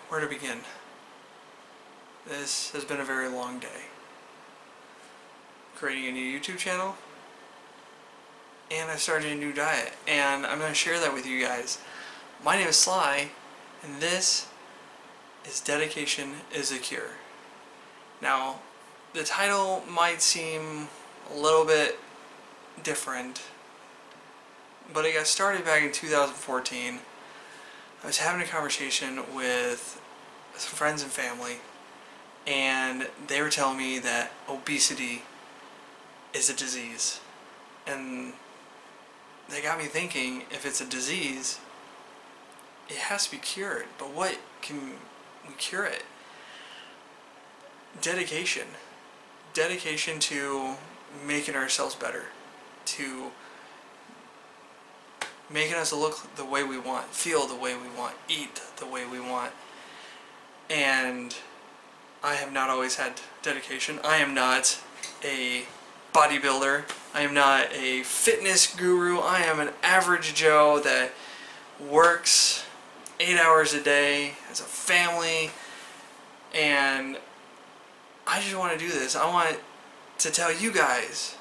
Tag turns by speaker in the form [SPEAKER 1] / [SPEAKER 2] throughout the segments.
[SPEAKER 1] Where to begin? This has been a very long day. Creating a new YouTube channel, and I started a new diet, and I'm going to share that with you guys. My name is Sly, and this is Dedication is a Cure. Now, the title might seem a little bit different, but it got started back in 2014. I was having a conversation with some friends and family, and they were telling me that obesity is a disease. And they got me thinking, if it's a disease, it has to be cured. But what can we cure it? Dedication. Dedication to making ourselves better, to making us look the way we want, feel the way we want, eat the way we want. And I have not always had dedication. I am not a bodybuilder. I am not a fitness guru. I am an average Joe that works 8 hours a day, has a family, and I just want to do this. I want to tell you guys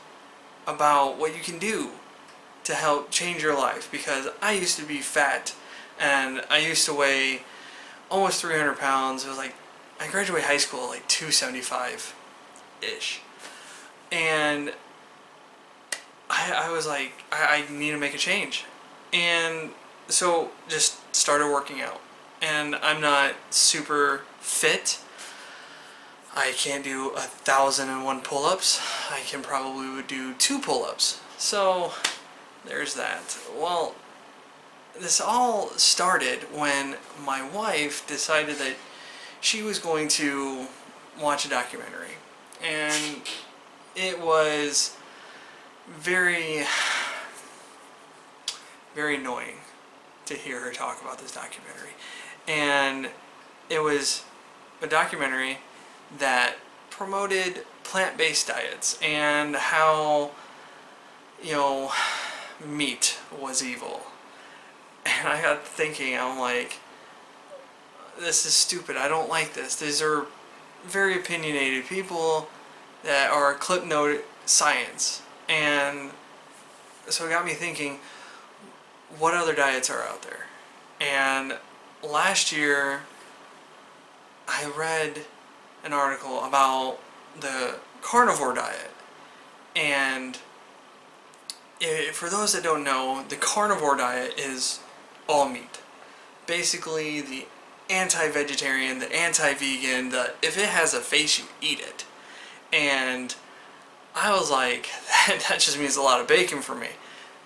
[SPEAKER 1] about what you can do to help change your life, because I used to be fat and I used to weigh almost 300 pounds. It was like, I graduated high school at like 275-ish. And I was like, I need to make a change. And so just started working out. And I'm not super fit. I can't do 1,001 pull-ups. I can probably do 2 pull-ups. So there's that. Well, this all started when my wife decided that she was going to watch a documentary. And it was very, very annoying to hear her talk about this documentary. And it was a documentary that promoted plant-based diets and how, meat was evil. And I got thinking, I'm like, this is stupid. I don't like this. These are very opinionated people that are clip note science. And so it got me thinking, what other diets are out there? And last year I read an article about the Carnivore Diet. And for those that don't know, the Carnivore Diet is all meat. Basically the anti-vegetarian, the anti-vegan, if it has a face, you eat it. And I was like, that just means a lot of bacon for me.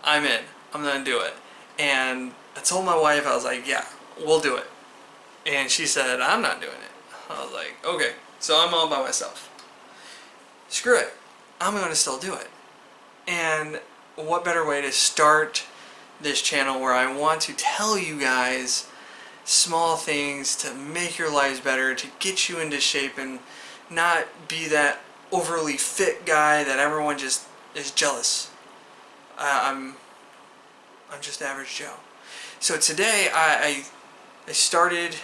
[SPEAKER 1] I'm in. I'm gonna do it. And I told my wife, I was like, yeah, we'll do it. And she said, I'm not doing it. I was like, okay, so I'm all by myself. Screw it. I'm gonna still do it. And what better way to start this channel where I want to tell you guys small things to make your lives better, to get you into shape and not be that overly fit guy that everyone just is jealous. I'm just average Joe. So today I started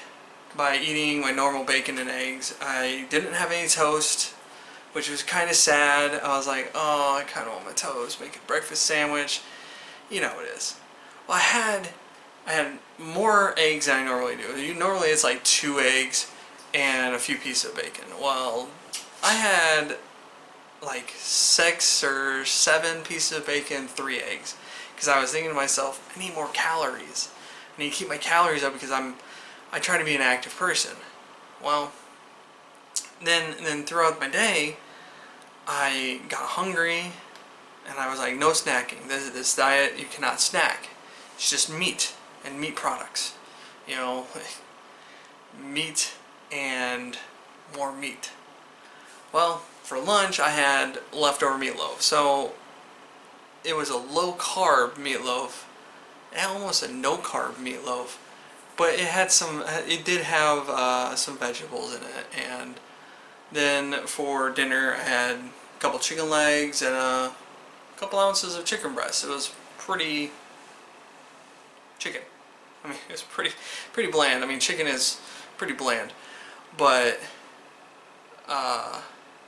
[SPEAKER 1] by eating my normal bacon and eggs. I didn't have any toast, which was kind of sad. I was like, oh, I kind of want my toast, make a breakfast sandwich. You know how it is. Well, I had more eggs than I normally do. Normally it's like 2 eggs and a few pieces of bacon. Well, I had like 6 or 7 pieces of bacon, 3 eggs. Because I was thinking to myself, I need more calories. I need to keep my calories up because I try to be an active person. Well, then throughout my day, I got hungry, and I was like, no snacking. This diet, you cannot snack. It's just meat and meat products. Meat and more meat. Well, for lunch I had leftover meatloaf. So it was a low carb meatloaf, and almost a no carb meatloaf, but it did have some vegetables in it. And then for dinner I had a couple chicken legs and a couple ounces of chicken breast. It was pretty chicken. I mean, it was pretty bland. I mean, chicken is pretty bland, but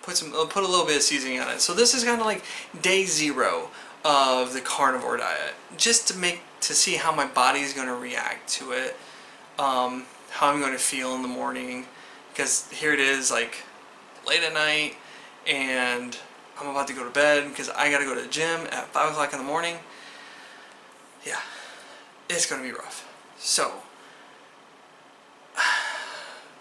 [SPEAKER 1] put a little bit of seasoning on it. So this is kind of like day 0 of the carnivore diet, just to see how my body is going to react to it, how I'm going to feel in the morning, because here it is, like late at night, and I'm about to go to bed because I got to go to the gym at 5 o'clock in the morning. Yeah, it's going to be rough. So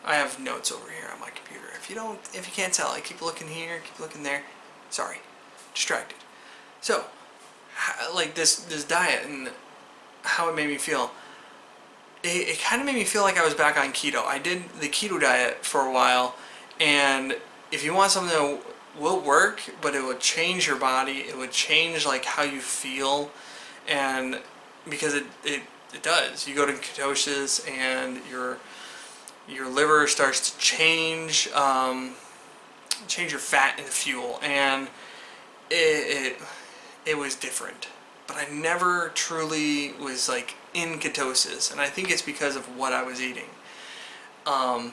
[SPEAKER 1] I have notes over here on my computer. If you can't tell, I keep looking here, keep looking there. Sorry, distracted. So, like this diet and how it made me feel. It kind of made me feel like I was back on keto. I did the keto diet for a while, and if you want something that will work, but it would change your body, it would change like how you feel, and because it does. You go to ketosis and your liver starts to change your fat into fuel, and it was different. But I never truly was like in ketosis, and I think it's because of what I was eating. I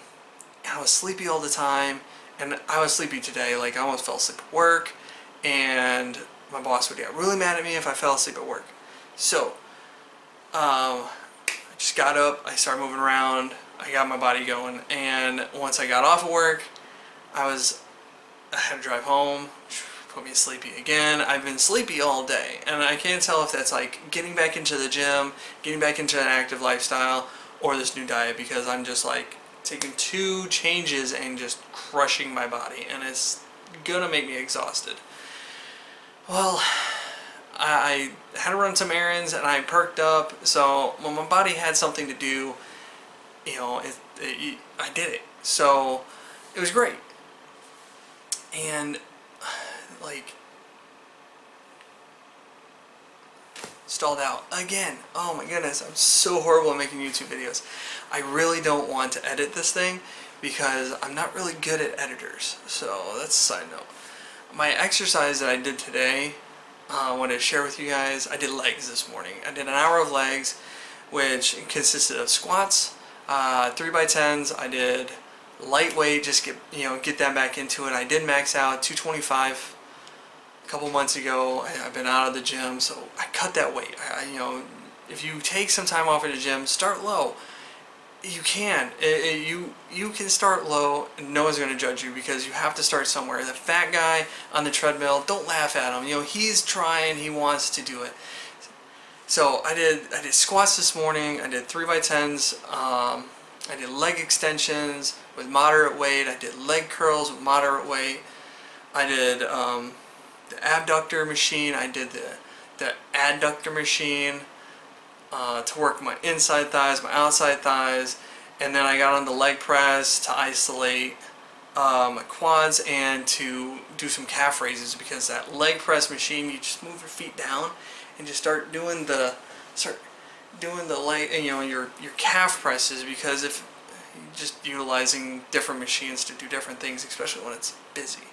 [SPEAKER 1] was sleepy all the time, and I was sleepy today. Like I almost fell asleep at work, and my boss would get really mad at me if I fell asleep at work. So I just got up, I started moving around, I got my body going, and once I got off of work, I had to drive home, which put me sleepy again. I've been sleepy all day, and I can't tell if that's like getting back into the gym, getting back into an active lifestyle, or this new diet, because I'm just like taking 2 changes and just crushing my body, and it's gonna make me exhausted. Well, I had to run some errands, and I perked up, so when my body had something to do, you know, I did it. So it was great. And like stalled out again. Oh my goodness, I'm so horrible at making YouTube videos. I really don't want to edit this thing because I'm not really good at editors. So that's a side note. My exercise that I did today, I wanted to share with you guys. I did legs this morning. I did an hour of legs, which consisted of squats, 3x10s. I did lightweight, just get that back into it. I did max out 225 a couple months ago. I've been out of the gym, so I cut that weight. If you take some time off at the gym, start low. You can. You can start low, and no one's going to judge you because you have to start somewhere. The fat guy on the treadmill, don't laugh at him. He's trying. He wants to do it. So I did squats this morning. I did 3x10s. I did leg extensions with moderate weight. I did leg curls with moderate weight. I did the abductor machine. I did the adductor machine to work my inside thighs, my outside thighs, and then I got on the leg press to isolate my quads and to do some calf raises, because that leg press machine, you just move your feet down and just start doing the leg, your calf presses, because if you're just utilizing different machines to do different things, especially when it's busy.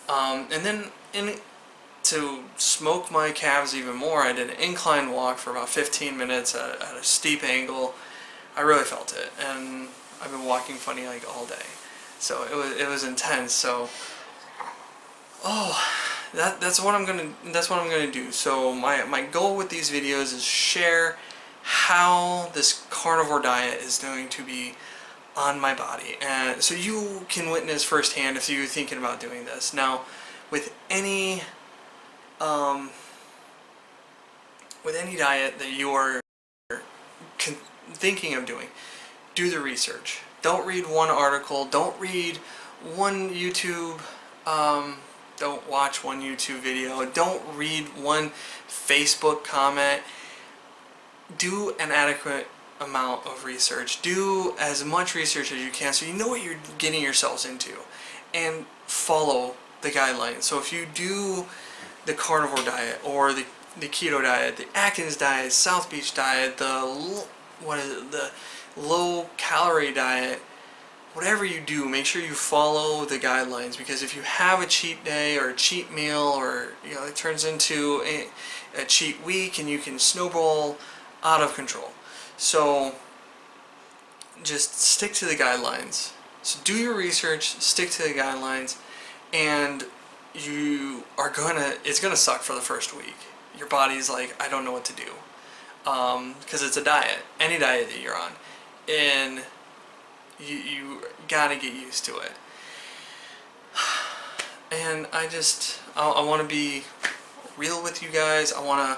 [SPEAKER 1] And then to smoke my calves even more, I did an incline walk for about 15 minutes at a steep angle. I really felt it, and I've been walking funny like all day, so it was intense. So that's what I'm gonna do. So my goal with these videos is share how this carnivore diet is going to be on my body, and so you can witness firsthand if you're thinking about doing this. Now, with any diet that you are thinking of doing, do the research. Don't read one article. Don't read one YouTube. Don't watch one YouTube video. Don't read one Facebook comment. Do an adequate amount of research. Do as much research as you can so you know what you're getting yourselves into, and follow the guidelines. So if you do the carnivore diet or the keto diet, the Atkins diet, South Beach diet, the low calorie diet, whatever you do, make sure you follow the guidelines, because if you have a cheat day or a cheat meal, or it turns into a cheat week, and you can snowball out of control. So just stick to the guidelines. So do your research, stick to the guidelines, and it's gonna suck for the first week. Your body's like, I don't know what to do, because it's a diet, any diet that you're on, and you gotta get used to it. And I want to be real with you guys. I want to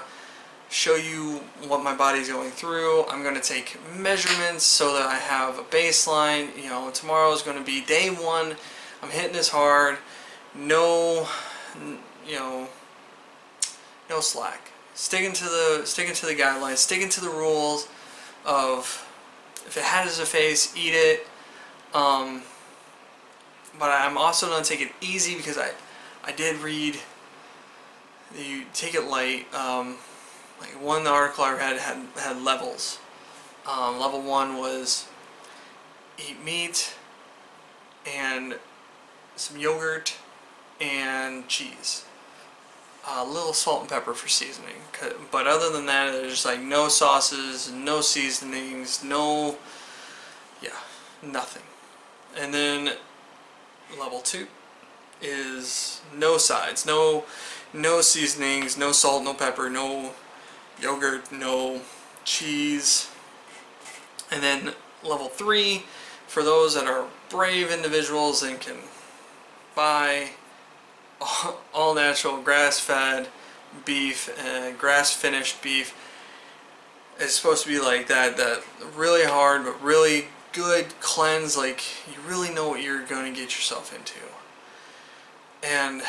[SPEAKER 1] show you what my body's going through. I'm going to take measurements so that I have a baseline. You know, tomorrow is going to be day 1. I'm hitting this hard. No, you know, no slack. Sticking to the guidelines. Sticking to the rules of, if it has a face, eat it. But I'm also going to take it easy, because I did read that you take it light. Like one article I read had levels. Level 1 was eat meat and some yogurt and cheese. A little salt and pepper for seasoning. But other than that, there's like no sauces, no seasonings, nothing. And then level 2 is no sides, no seasonings, no salt, no pepper, no yogurt, no cheese. And then level 3, for those that are brave individuals and can buy all natural grass-fed beef and grass-finished beef. It's supposed to be like that really hard but really good cleanse, like you really know what you're going to get yourself into. And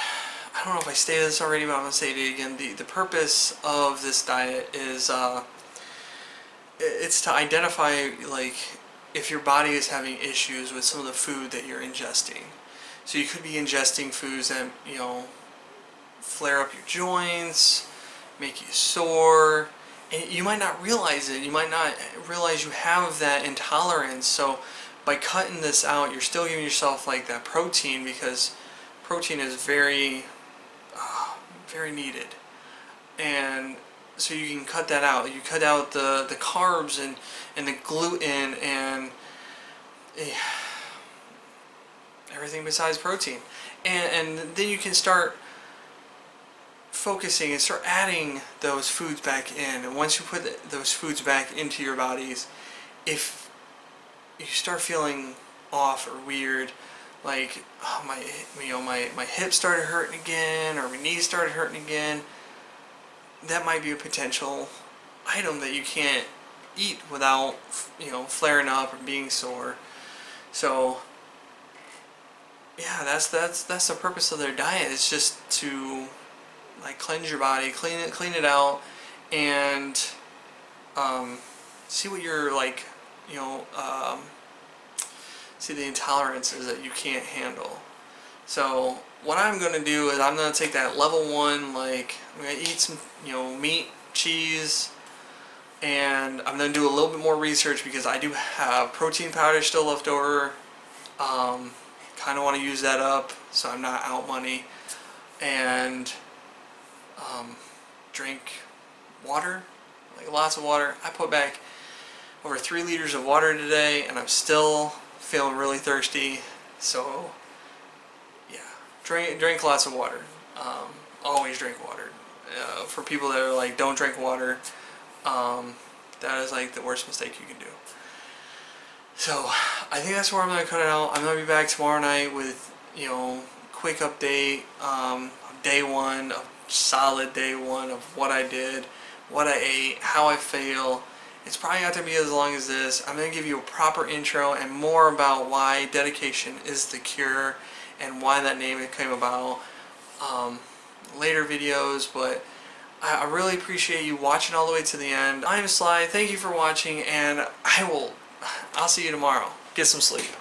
[SPEAKER 1] I don't know if I stated this already, but I'm going to say it again. The purpose of this diet is it's to identify, like, if your body is having issues with some of the food that you're ingesting. So you could be ingesting foods that, you know, flare up your joints, make you sore, and you might not realize it. You might not realize you have that intolerance. So by cutting this out, you're still giving yourself like that protein, because protein is very needed. And so you can cut that out. You cut out the carbs and the gluten and everything besides protein. And then you can start focusing and start adding those foods back in. And once you put those foods back into your bodies, if you start feeling off or weird, like, oh, my hip started hurting again, or my knees started hurting again, that might be a potential item that you can't eat without, you know, flaring up or being sore. So yeah, that's the purpose of their diet. It's just to, like, cleanse your body, clean it out, and see what you're, like, you know, see the intolerances that you can't handle. So what I'm going to do is I'm going to take that level 1, like, I'm going to eat some, you know, meat, cheese, and I'm going to do a little bit more research, because I do have protein powder still left over. Kind of want to use that up so I'm not out money. And drink water, like lots of water. I put back over 3 liters of water today, and I'm still feeling really thirsty. So yeah, drink lots of water. Always drink water. For people that are like, don't drink water, that is like the worst mistake you can do. So I think that's where I'm going to cut it out. I'm going to be back tomorrow night with, you know, quick update of day 1, of solid day 1 of what I did, what I ate, how I feel. It's probably not going to be as long as this. I'm going to give you a proper intro and more about why dedication is the cure and why that name came about. Later videos, but I really appreciate you watching all the way to the end. I'm Sly. Thank you for watching, and I'll see you tomorrow. Get some sleep.